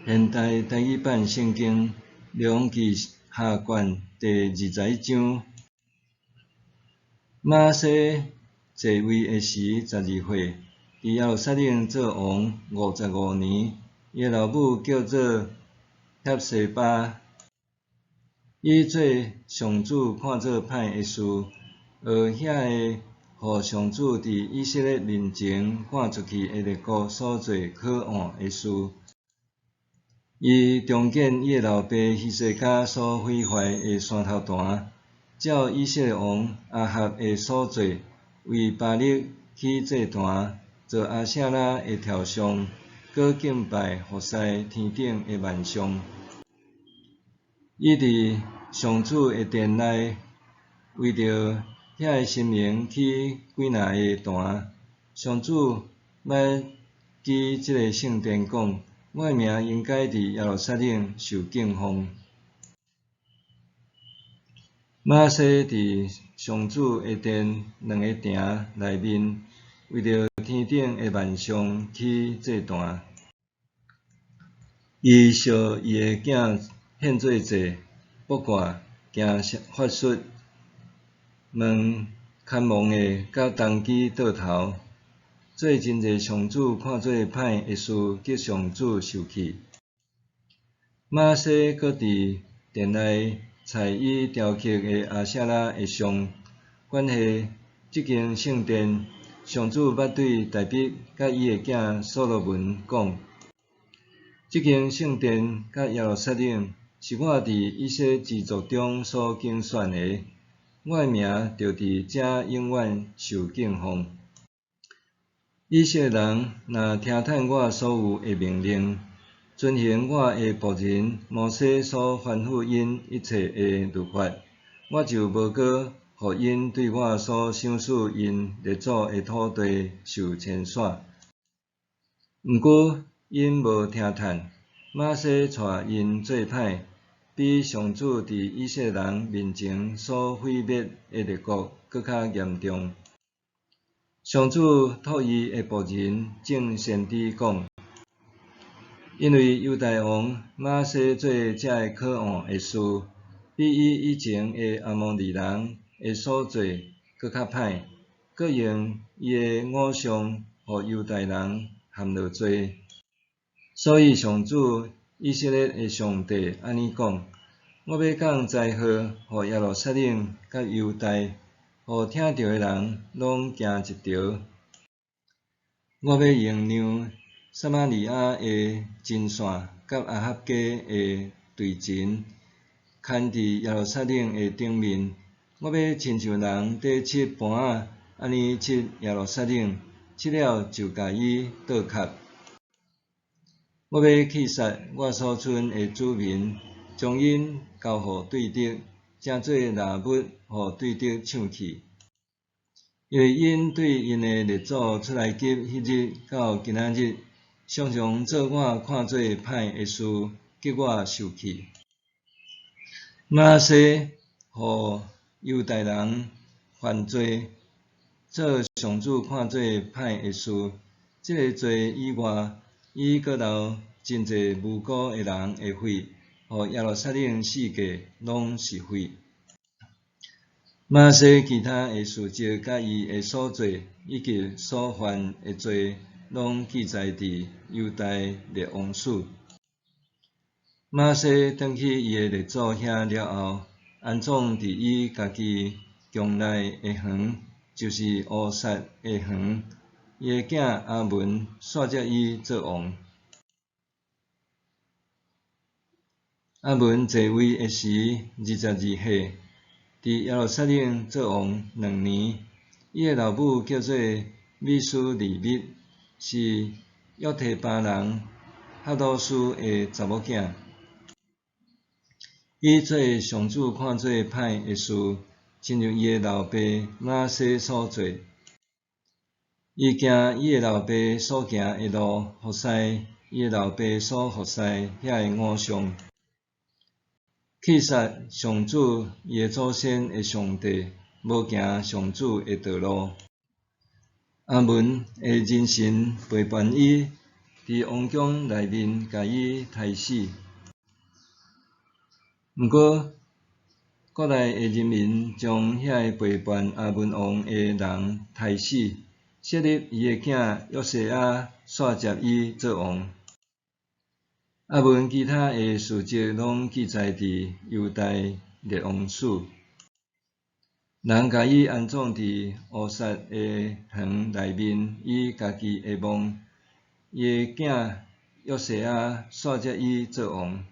现代台语版圣经梁记下卷第21章。马西继位的时12岁，伫耶路撒冷做王55年。伊老母叫做赫西巴，伊做上主看做歹的事，而遐个互上主伫以色列面前赶出去的列国所做可恶的事。伊重建伊老爸希西家所毁坏的山头坛，照以色列王亚哈的所做，为巴力起祭坛，做阿舍拉的雕像，搁敬拜服侍天顶的万象。伊伫上主的殿内，为着遐个神明起几若个坛。上主捌记即个圣殿讲，我的名应该伫耶路撒冷受敬奉。马西伫上主的殿2个亭内面，为着天顶的万象起祭坛。伊烧伊的囝献做祭，卜卦，行法术，问看蒙的甲当机倒头，做真侪上主看做歹的事，激上主受气。马西搁伫殿内采伊雕刻的阿舍拉的像，关系即间圣殿，上主捌对大卫甲伊的囝所罗门讲：即间圣殿甲耶路撒冷，是我伫以色列支族中所竞选的，我的名就伫遮永远受敬奉。以色列人若听趁我所有的命令，遵行我的仆人摩西所吩咐因一切的律法，我就无搁互因对我所赏赐因列祖的土地受牵线。毋过因无听趁，马西带因做歹，比上主伫以色列人面前所毁灭的列国搁较严重。上主托伊的仆人正先知讲：因为犹大王马西做遮个可恶的事，比伊以前的阿摩利人的所做搁较歹，搁用伊的偶像互犹大人陷落罪。所以上主以色列的上帝安尼讲：我要降灾祸互耶路撒冷甲犹大，互听到的人拢惊一条。我要用让撒玛利亚的真线甲阿哈家的对钱牵伫耶路撒冷的顶面。我要亲像人伫砌盘仔安尼砌耶路撒冷，砌了就甲伊倒壳。我要气杀我所剩的子民，将因交互对敌，正做拿物互对敌抢去。因为因对因的列祖出来吉迄日到今仔日，常常做我看做歹的事，激我受气。马西互犹大人犯罪，做上主看做歹的事，即个罪以外，伊阁留真侪无辜的人会毁，互耶路撒冷四界拢是毁。马西其他的事迹甲伊的所做，以及所犯的罪，拢记载伫犹大列王史。马西转去伊的列祖遐了后，安葬伫伊家己宫内的园，就是乌撒的园。伊的囝阿文续接伊做王。阿文继位的时22岁。伫耶路撒冷做王2年，伊的老母叫做米斯利密，是约提巴人哈多斯的查某囝。伊做上主看做歹的事，亲像伊的老爸马西所做。伊行伊的老爸所行的路，服侍伊的老爸所服侍遐个偶像。气杀上主伊的祖先的上帝，无行上主的道路。阿文的人神陪伴伊，伫王宫内面甲伊杀死。毋过，国内诶人民将遐个陪伴阿文王诶人杀死，设立伊诶囝约西亚续接伊做王。阿文其他诶事迹拢记载伫犹太列王史。人甲伊安葬伫乌撒诶园内面，伊家己会望伊诶囝约西亚续接伊做王。